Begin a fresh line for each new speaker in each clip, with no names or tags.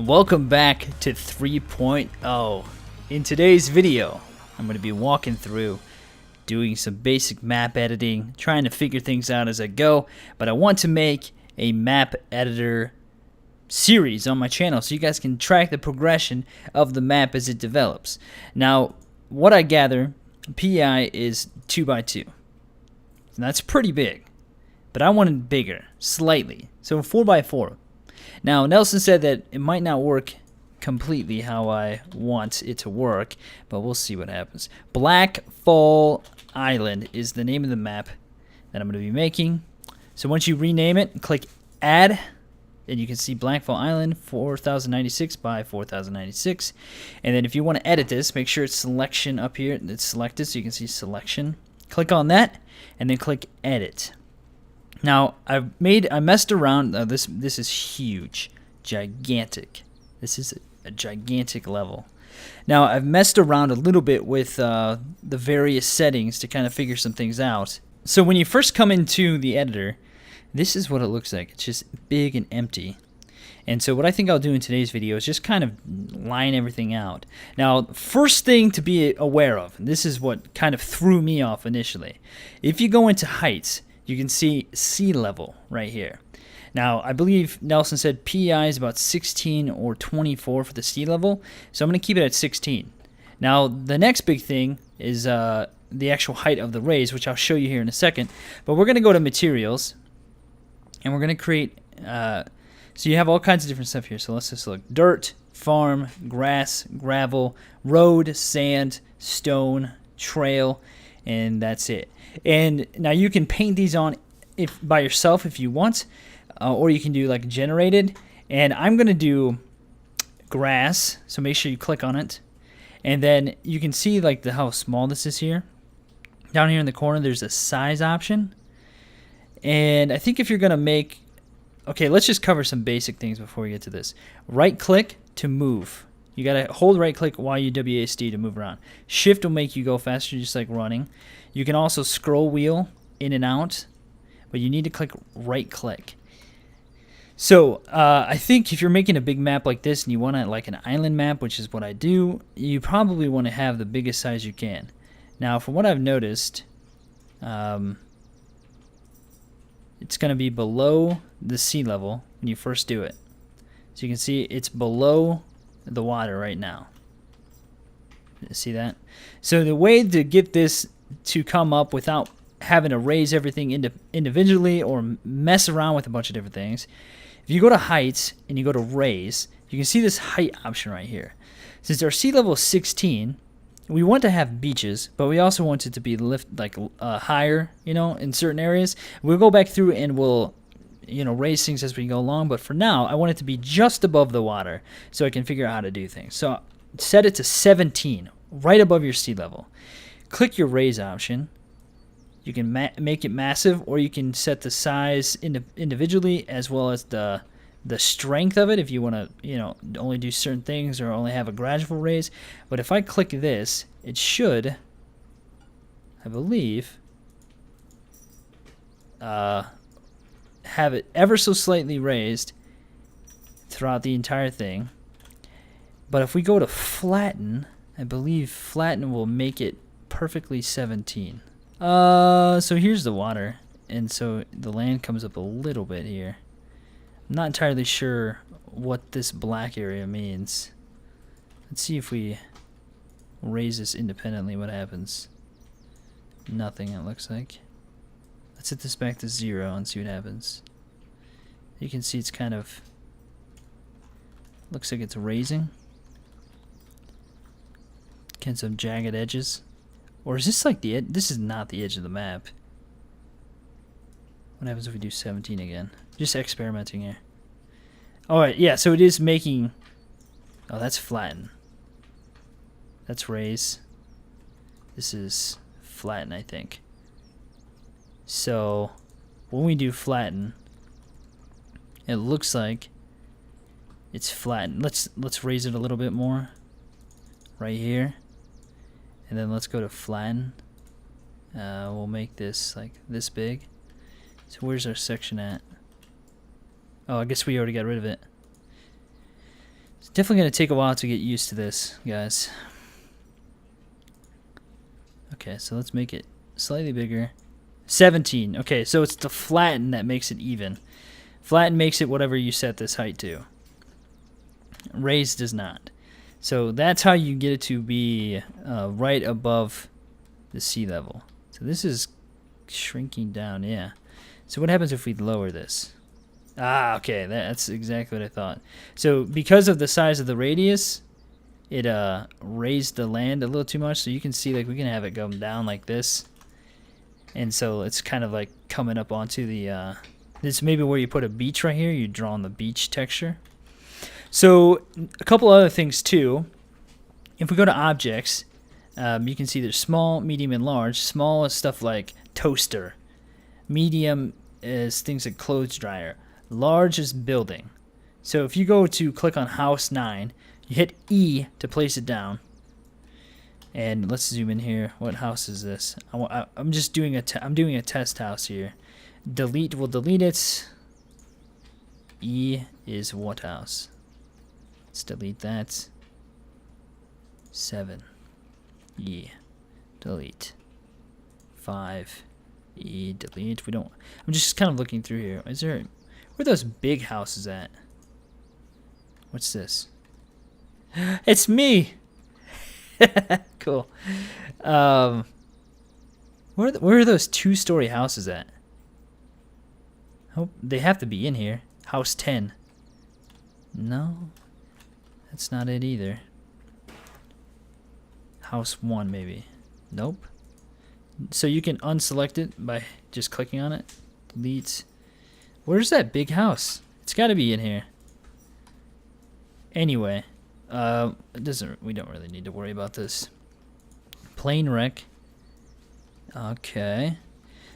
Welcome back to 3.0. In today's video, I'm going to be walking through doing some basic map editing, trying to figure things out as I go, but I want to make a map editor series on my channel so you guys can track the progression of the map as it develops. Now, what I gather, PEI is 2x2. And that's pretty big, but I wanted bigger, slightly, so 4x4. Now, Nelson said that it might not work completely how I want it to work, but we'll see what happens. Black Fall Island is the name of the map that I'm going to be making. So once you rename it, click Add, and you can see Black Fall Island 4096 by 4096. And then if you want to edit this, make sure it's selection up here. It's selected so you can see selection. Click on that, and then click Edit. Now, I messed around. This is huge, gigantic. This is a gigantic level. Now, I've messed around a little bit with the various settings to kind of figure some things out. So when you first come into the editor, this is what it looks like. It's just big and empty. And so what I think I'll do in today's video is just kind of line everything out. Now, first thing to be aware of, and this is what kind of threw me off initially. If you go into heights, you can see sea level right here. Now, I believe Nelson said PEI is about 16 or 24 for the sea level, so I'm going to keep it at 16. Now, the next big thing is the actual height of the raise, which I'll show you here in a second. But we're going to go to materials, and we're going to create, so you have all kinds of different stuff here. So let's just look. Dirt, farm, grass, gravel, road, sand, stone, trail, and that's it. And now you can paint these on by yourself if you want, or you can do like generated. And I'm going to do grass, so make sure you click on it. And then you can see like how small this is here. Down here in the corner, there's a size option. And I think if you're going to make... Okay, let's just cover some basic things before we get to this. Right-click to move. You got to hold right-click while you WASD to move around. Shift will make you go faster, just like running. You can also scroll wheel in and out, but you need to click right-click. So I think if you're making a big map like this and you want like an island map, which is what I do, you probably want to have the biggest size you can. Now, from what I've noticed, it's going to be below the sea level when you first do it. So you can see it's below the water right now. See that? So the way to get this to come up without having to raise everything individually or mess around with a bunch of different things, if you go to heights and you go to raise, you can see this height option right here. Since our sea level is 16, we want to have beaches, but we also want it to be higher, in certain areas. We'll go back through and we'll raise things as we go along, but for now, I want it to be just above the water so I can figure out how to do things. So set it to 17, right above your sea level. Click your raise option. You can make it massive, or you can set the size individually as well as the strength of it if you want to, only do certain things or only have a gradual raise. But if I click this, it should, I believe, have it ever so slightly raised throughout the entire thing. But if we go to flatten, I believe flatten will make it perfectly 17. So here's the water, and so the land comes up a little bit here. I'm not entirely sure what this black area means. Let's see if we raise this independently, what happens. Nothing, it looks like. Let's set this back to 0 and see what happens. You can see it's kind of... looks like it's raising. Kind of some jagged edges. Or is this like the edge? This is not the edge of the map. What happens if we do 17 again? Just experimenting here. Alright, yeah, so it is making... Oh, that's flatten. That's raise. This is flatten, I think. So, when we do flatten, it looks like it's flattened. Let's raise it a little bit more. Right here. And then let's go to flatten. We'll make this like this big. So where's our section at? Oh, I guess we already got rid of it. Definitely going to take a while to get used to this, guys. Okay, so let's make it slightly bigger. 17. Okay, so it's the flatten that makes it even. Flatten makes it whatever you set this height to. Raise does not. So that's how you get it to be right above the sea level. So this is shrinking down, yeah. So what happens if we lower this? Ah, okay, that's exactly what I thought. So because of the size of the radius, it raised the land a little too much. So you can see, like, we can have it go down like this. And so it's kind of like coming up onto the, this maybe where you put a beach right here, you draw on the beach texture. So a couple other things too. If we go to objects, you can see there's small, medium, and large. Small is stuff like toaster. Medium is things like clothes dryer. Large is building. So if you go to click on house 9, you hit E to place it down. And let's zoom in here. What house is this? I'm just doing I'm doing a test house here. Delete will delete it. E is what house? Let's delete that. 7. E. Delete. 5. E. Delete. We don't. I'm just kind of looking through here. Is there? Where are those big houses at? What's this? It's me. Cool. Where are those 2-story houses at? Oh, they have to be in here. House 10. No, that's not it either. House 1 maybe. Nope. So you can unselect it by just clicking on it. Delete. Where's that big house? It's got to be in here. Anyway, it doesn't. We don't really need to worry about this. Plane wreck. Okay.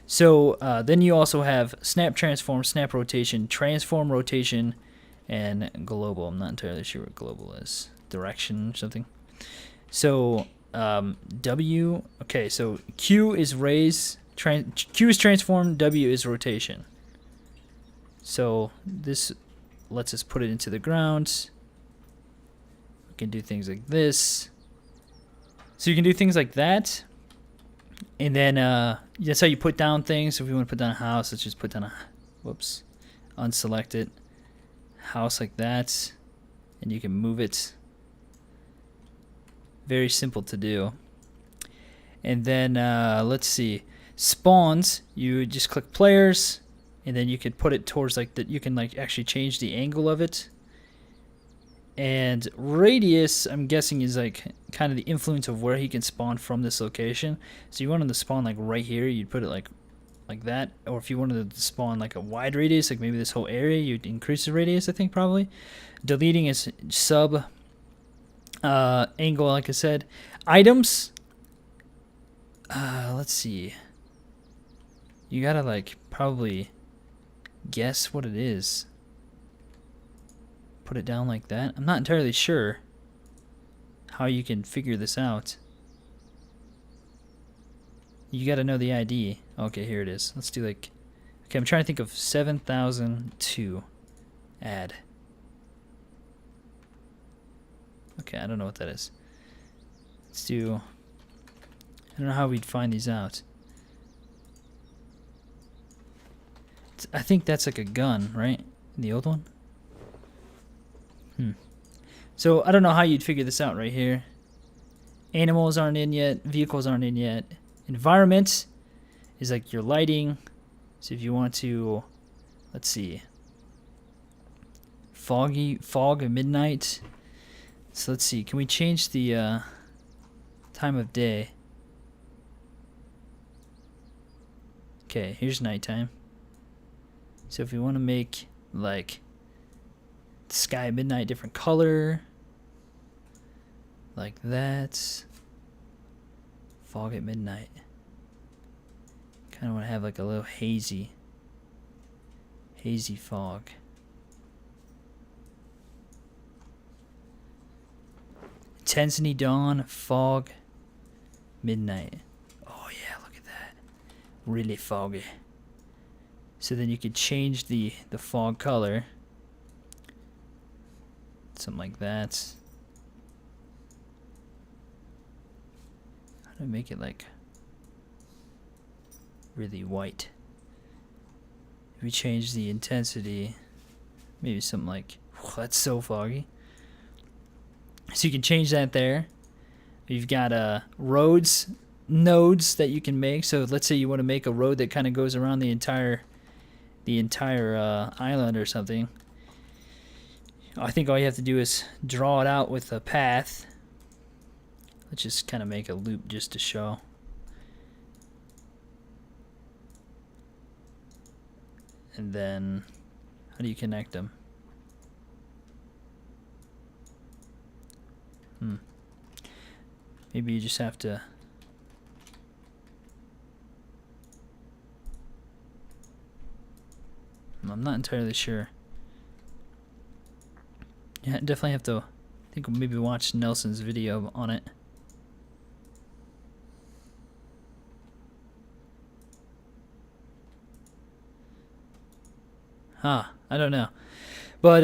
So then you also have snap transform, snap rotation, transform rotation, and global. I'm not entirely sure what global is. Direction or something. So W. Okay. So Q is raise. Q is transform. W is rotation. So this lets us put it into the ground. We can do things like this. So you can do things like that. And then that's how you put down things. So if you want to put down a house, let's just put down a, whoops, unselect it. House like that. And you can move it. Very simple to do. And then let's see. Spawns, you just click players. And then you can put it towards like that. You can like actually change the angle of it. And radius, I'm guessing, is like kind of the influence of where he can spawn from this location. So you want him to spawn like right here, you'd put it like that. Or if you wanted to spawn like a wide radius, like maybe this whole area, you'd increase the radius, I think, probably. Deleting is sub angle, like I said. Items, let's see. You gotta like probably guess what it is. Put it down like that. I'm not entirely sure how you can figure this out. You gotta know the ID. Okay, here it is. Let's do like... Okay, I'm trying to think of 7002. Add. Okay, I don't know what that is. Let's do... I don't know how we'd find these out. I think that's like a gun, right? The old one? So I don't know how you'd figure this out right here. Animals aren't in yet. Vehicles aren't in yet. Environment is like your lighting. So if you want to, let's see. Fog at midnight. So let's see. Can we change the time of day? Okay, here's nighttime. So if we want to make like sky at midnight different color, like that. Fog at midnight. Kind of want to have like a little hazy fog. Intensity dawn, fog, midnight. Oh yeah, look at that. Really foggy. So then you could change the fog color. Something like that. How do I make it like really white? If we change the intensity, maybe something like, that's so foggy. So you can change that there. You've got roads, nodes that you can make. So let's say you want to make a road that kind of goes around the entire island or something. I think all you have to do is draw it out with a path. Let's just kind of make a loop just to show. And then, how do you connect them? Maybe you just have to... I'm not entirely sure. Yeah, definitely have to, I think maybe watch Nelson's video on it. I don't know. But,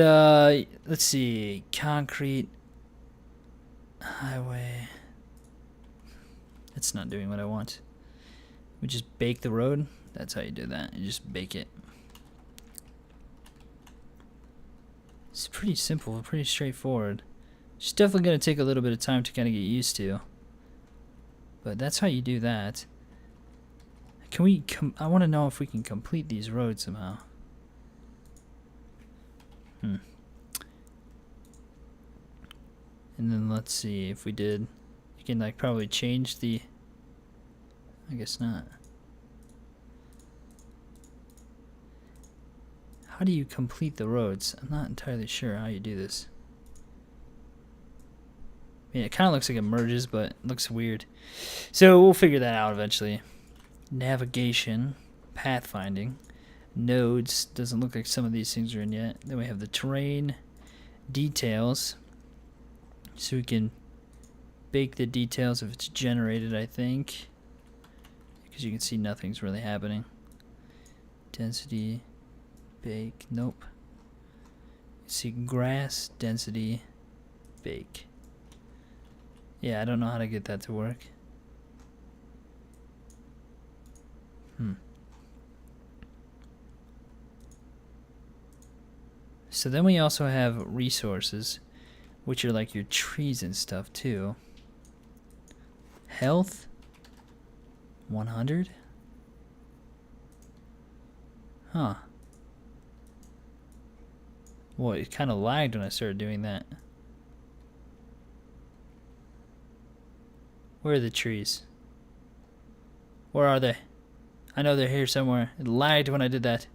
let's see. Concrete. Highway. It's not doing what I want. We just bake the road. That's how you do that. You just bake it. It's pretty simple, pretty straightforward. It's definitely going to take a little bit of time to kind of get used to. But that's how you do that. Can we, I want to know if we can complete these roads somehow. And then let's see if we did, you can like probably change the, I guess not. How do you complete the roads? I'm not entirely sure how you do this. I mean, it kind of looks like it merges, but it looks weird. So we'll figure that out eventually. Navigation, pathfinding, nodes. Doesn't look like some of these things are in yet. Then we have the terrain, details. So we can bake the details if it's generated, I think. Because you can see nothing's really happening. Density, bake, nope. See grass, density, bake. Yeah, I don't know how to get that to work. So then we also have resources, which are like your trees and stuff too. Health, 100. Huh. Well, it kind of lagged when I started doing that. Where are the trees? Where are they? I know they're here somewhere. It lagged when I did that.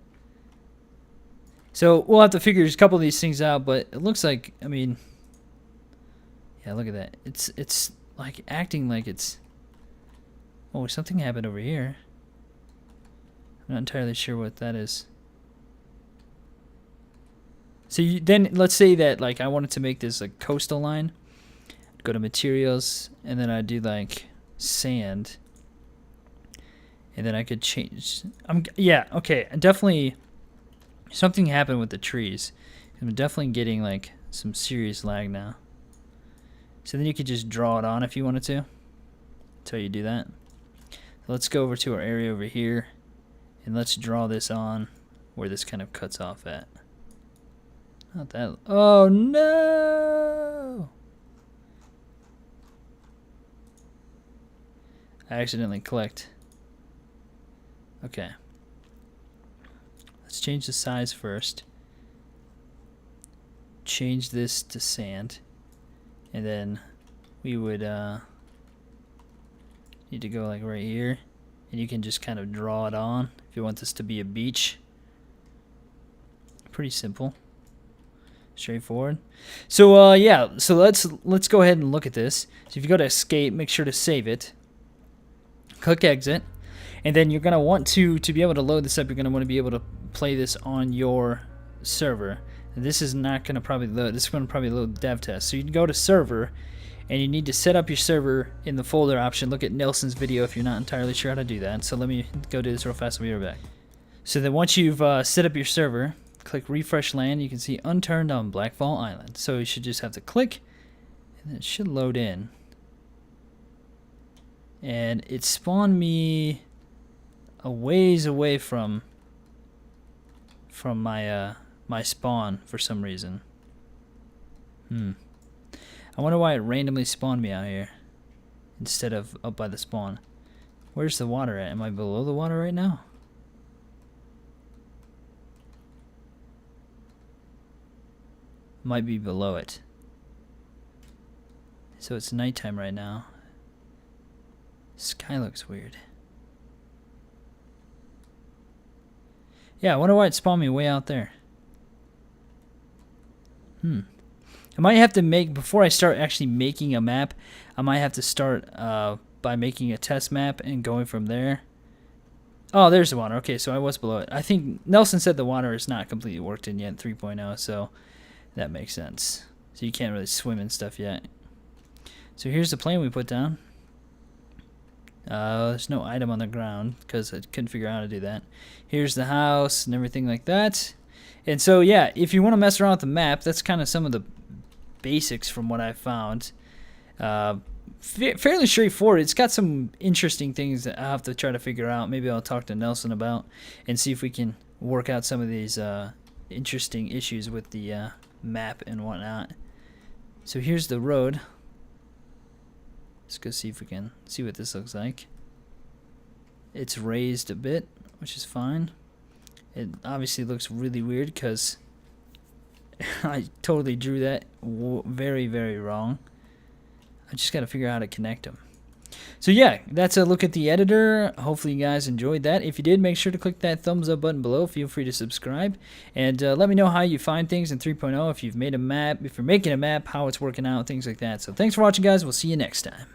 So we'll have to figure a couple of these things out, but it looks like, I mean, yeah, look at that. It's like acting like it's, oh, something happened over here. I'm not entirely sure what that is. So then let's say that like I wanted to make this like coastal line. Go to materials, and then I do like sand, and then I could change. Yeah, okay, definitely something happened with the trees. I'm definitely getting like some serious lag now. So then you could just draw it on if you wanted to. That's how you do that. So let's go over to our area over here, and let's draw this on where this kind of cuts off at. Not that. Oh no! I accidentally clicked. Okay. Let's change the size first. Change this to sand. And then we would need to go like right here. And you can just kind of draw it on if you want this to be a beach. Pretty simple. Straightforward. So yeah, so let's go ahead and look at this. So if you go to escape, make sure to save it. Click exit, and then you're gonna want to be able to load this up. You're gonna want to be able to play this on your server. And this is not gonna probably load. This is gonna probably load dev test. So you can go to server, and you need to set up your server in the folder option. Look at Nelson's video if you're not entirely sure how to do that. So let me go do this real fast. I'll be right back. So then once you've set up your server, click refresh land, you can see Unturned on Blackfall Island. So you should just have to click, and it should load in. And it spawned me a ways away from my my spawn for some reason. I wonder why it randomly spawned me out here instead of up by the spawn. Where's the water at? Am I below the water right now? Might be below it. So it's nighttime right now. Sky looks weird. Yeah, I wonder why it spawned me way out there. I might have to make, before I start actually making a map, I might have to start by making a test map and going from there. Oh, there's the water. Okay, so I was below it. I think Nelson said the water is not completely worked in yet in 3.0, so that makes sense. So you can't really swim and stuff yet. So here's the plane we put down. There's no item on the ground because I couldn't figure out how to do that. Here's the house and everything like that. And so, yeah, if you want to mess around with the map, that's kind of some of the basics from what I found. Fairly straightforward. It's got some interesting things that I'll have to try to figure out. Maybe I'll talk to Nelson about and see if we can work out some of these interesting issues with the map and whatnot. So here's the road. Let's go see if we can see what this looks like. It's raised a bit, which is fine. It obviously looks really weird because I totally drew that very, very wrong. I just got to figure out how to connect them. So yeah, that's a look at the editor. Hopefully you guys enjoyed that. If you did, make sure to click that thumbs up button below. Feel free to subscribe. And let me know how you find things in 3.0. If you've made a map, if you're making a map, how it's working out, things like that. So thanks for watching, guys. We'll see you next time.